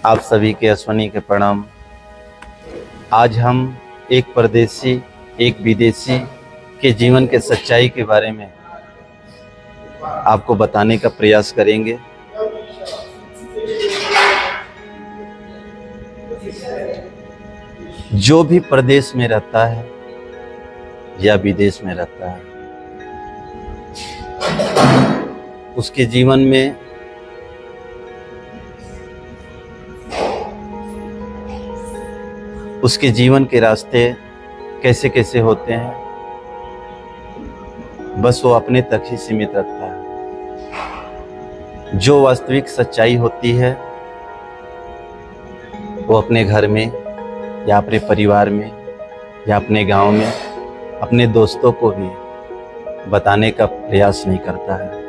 आप सभी के अश्वनी के प्रणाम। आज हम एक परदेसी, एक विदेशी के जीवन के सच्चाई के बारे में आपको बताने का प्रयास करेंगे। जो भी प्रदेश में रहता है या विदेश में रहता है, उसके जीवन में उसके जीवन के रास्ते कैसे कैसे होते हैं, बस वो अपने तक ही सीमित रखता है। जो वास्तविक सच्चाई होती है वो अपने घर में या अपने परिवार में या अपने गांव में अपने दोस्तों को भी बताने का प्रयास नहीं करता है।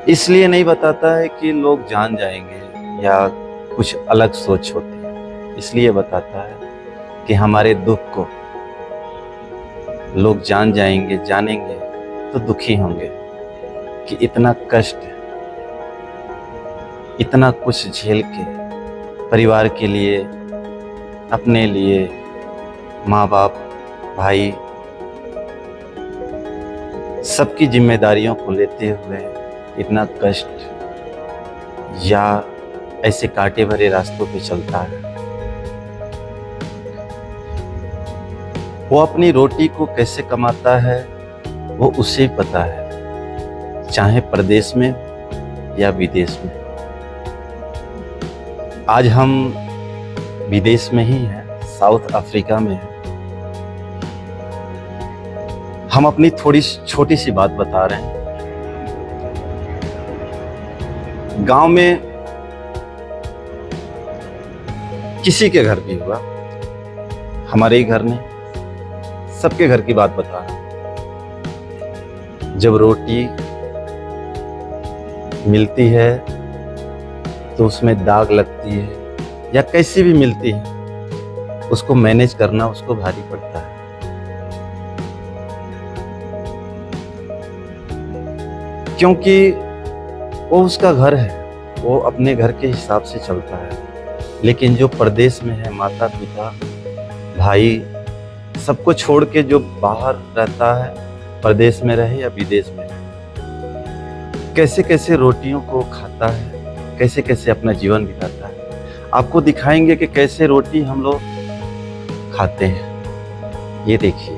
इसलिए नहीं बताता है कि लोग जान जाएंगे या कुछ अलग सोच होती है। इसलिए बताता है कि हमारे दुख को लोग जान जाएंगे, जानेंगे तो दुखी होंगे कि इतना कष्ट, इतना कुछ झेल के परिवार के लिए, अपने लिए, माँ बाप, भाई, सबकी जिम्मेदारियों को लेते हुए इतना कष्ट या ऐसे कांटे भरे रास्तों पे चलता है। वो अपनी रोटी को कैसे कमाता है वो उसे ही पता है, चाहे प्रदेश में या विदेश में। आज हम विदेश में ही हैं, साउथ अफ्रीका में हैं। हम अपनी थोड़ी छोटी सी बात बता रहे हैं। गांव में किसी के घर भी हुआ, हमारे ही घर नहीं, सबके घर की बात बता रहा हूं। जब रोटी मिलती है तो उसमें दाग लगती है या कैसी भी मिलती है, उसको मैनेज करना उसको भारी पड़ता है। क्योंकि वो उसका घर है, वो अपने घर के हिसाब से चलता है। लेकिन जो प्रदेश में है, माता पिता, भाई, सबको छोड़ के जो बाहर रहता है, प्रदेश में रहे या विदेश में रहे, कैसे कैसे रोटियों को खाता है, कैसे कैसे अपना जीवन बिताता है। आपको दिखाएंगे कि कैसे रोटी हम लोग खाते हैं। ये देखिए,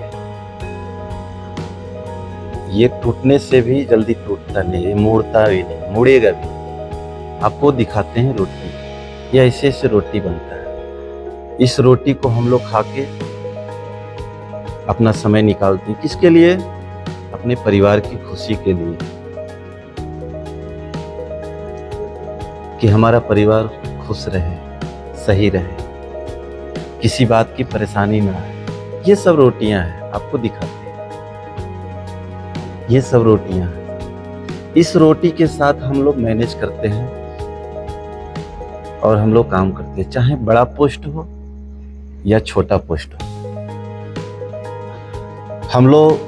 ये टूटने से भी जल्दी टूटता नहीं, ये मुड़ता भी नहीं, मुड़ेगा भी नहीं। आपको दिखाते हैं रोटी, ये ऐसे ऐसे रोटी बनता है। इस रोटी को हम लोग खा के अपना समय निकालते हैं। किसके लिए? अपने परिवार की खुशी के लिए, कि हमारा परिवार खुश रहे, सही रहे, किसी बात की परेशानी ना आए। ये सब रोटियां हैं, आपको दिखाते हैं। ये सब रोटियां हैं। इस रोटी के साथ हम लोग मैनेज करते हैं और हम लोग काम करते हैं, चाहे बड़ा पोस्ट हो या छोटा पोस्ट हो। हम लोग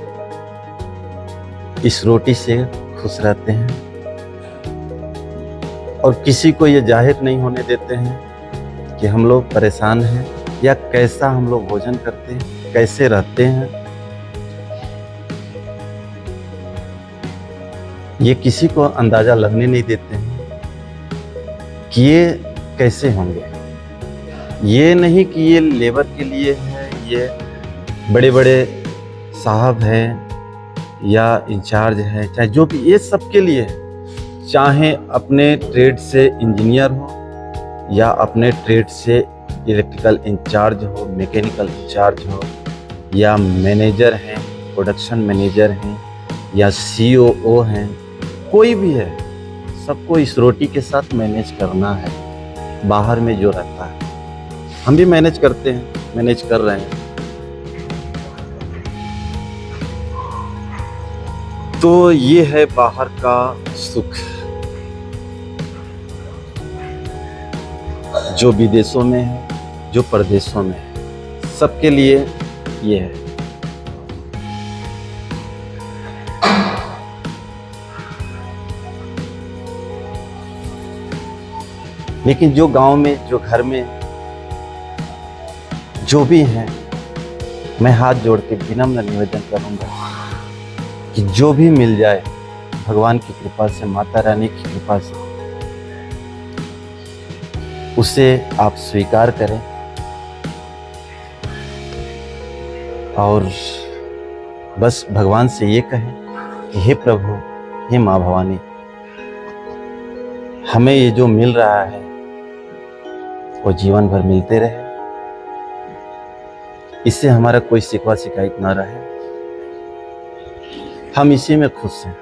इस रोटी से खुश रहते हैं और किसी को ये जाहिर नहीं होने देते हैं कि हम लोग परेशान हैं या कैसा हम लोग भोजन करते हैं, कैसे रहते हैं। ये किसी को अंदाजा लगने नहीं देते हैं कि ये कैसे होंगे। ये नहीं कि ये लेबर के लिए है, ये बड़े बड़े साहब हैं या इंचार्ज है, चाहे जो भी, ये सब के लिए है। चाहे अपने ट्रेड से इंजीनियर हो या अपने ट्रेड से इलेक्ट्रिकल इंचार्ज हो, मैकेनिकल इंचार्ज हो, या मैनेजर हैं, प्रोडक्शन मैनेजर हैं, या COO हैं, कोई भी है, सबको इस रोटी के साथ मैनेज करना है। बाहर में जो रहता है, हम भी मैनेज करते हैं, मैनेज कर रहे हैं। तो ये है बाहर का सुख, जो विदेशों में है, जो प्रदेशों में है, सबके लिए ये है। लेकिन जो गांव में, जो घर में जो भी हैं, मैं हाथ जोड़ के विनम्र निवेदन करूंगा कि जो भी मिल जाए भगवान की कृपा से, माता रानी की कृपा से, उसे आप स्वीकार करें और बस भगवान से ये कहें कि हे प्रभु, हे माँ भवानी, हमें ये जो मिल रहा है वो जीवन भर मिलते रहे, इससे हमारा कोई शिकवा शिकायत ना रहे, हम इसी में खुश हैं,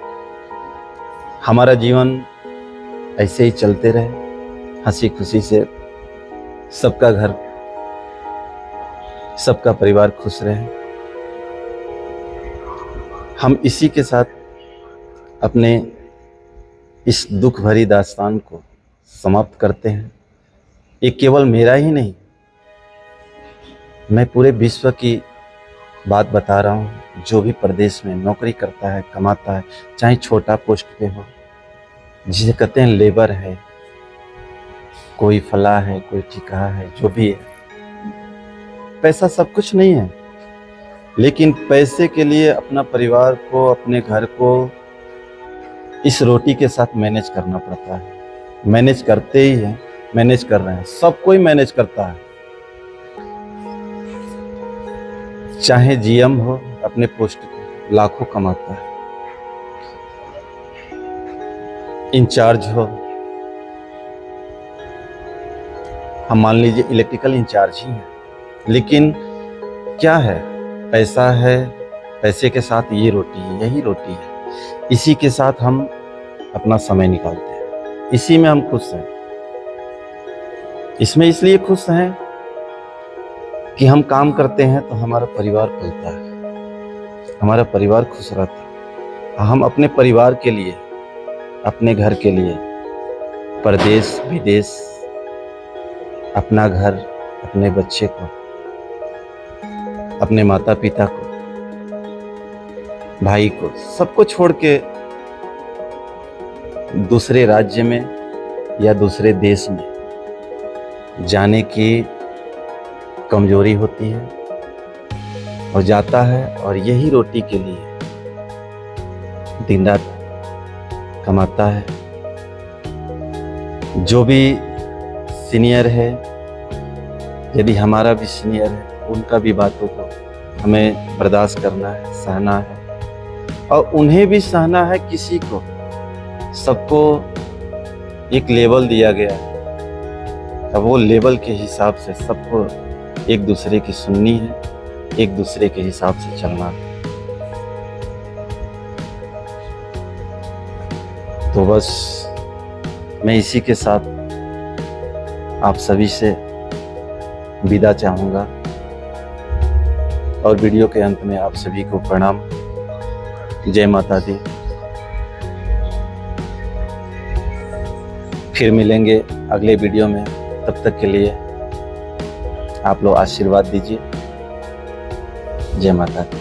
हमारा जीवन ऐसे ही चलते रहे, हंसी खुशी से, सबका घर, सबका परिवार खुश रहे। हम इसी के साथ अपने इस दुख भरी दास्तान को समाप्त करते हैं। ये केवल मेरा ही नहीं, मैं पूरे विश्व की बात बता रहा हूँ। जो भी प्रदेश में नौकरी करता है, कमाता है, चाहे छोटा पोस्ट पे हो, जिसे कहते हैं लेबर है, कोई फला है, कोई ठिका है, जो भी है, पैसा सब कुछ नहीं है, लेकिन पैसे के लिए अपना परिवार को, अपने घर को इस रोटी के साथ मैनेज करना पड़ता है। मैनेज करते ही हैं, मैनेज कर रहे हैं, सब कोई मैनेज करता है। चाहे जीएम हो, अपने पोस्ट पे लाखों कमाता है, इंचार्ज हो, हम मान लीजिए इलेक्ट्रिकल इंचार्ज ही हैं, लेकिन क्या है, पैसा है, पैसे के साथ ये रोटी है, यही रोटी है, इसी के साथ हम अपना समय निकालते हैं, इसी में हम खुश हैं। इसमें इसलिए खुश हैं कि हम काम करते हैं तो हमारा परिवार पलता है, हमारा परिवार खुश रहता है। हम अपने परिवार के लिए, अपने घर के लिए, परदेश विदेश, अपना घर, अपने बच्चे को, अपने माता पिता को, भाई को, सबको छोड़ के दूसरे राज्य में या दूसरे देश में जाने की कमजोरी होती है, और जाता है, और यही रोटी के लिए दिन रात कमाता है। जो भी सीनियर है, यदि हमारा भी सीनियर है, उनका भी बातों को हमें बर्दाश्त करना है, सहना है, और उन्हें भी सहना है। किसी को, सबको एक लेवल दिया गया है, अब वो लेवल के हिसाब से सबको एक दूसरे की सुननी है, एक दूसरे के हिसाब से चलना है। तो बस मैं इसी के साथ आप सभी से विदा चाहूँगा, और वीडियो के अंत में आप सभी को प्रणाम। जय माता दी। फिर मिलेंगे अगले वीडियो में, तब तक के लिए आप लोग आशीर्वाद दीजिए। जय माता दी।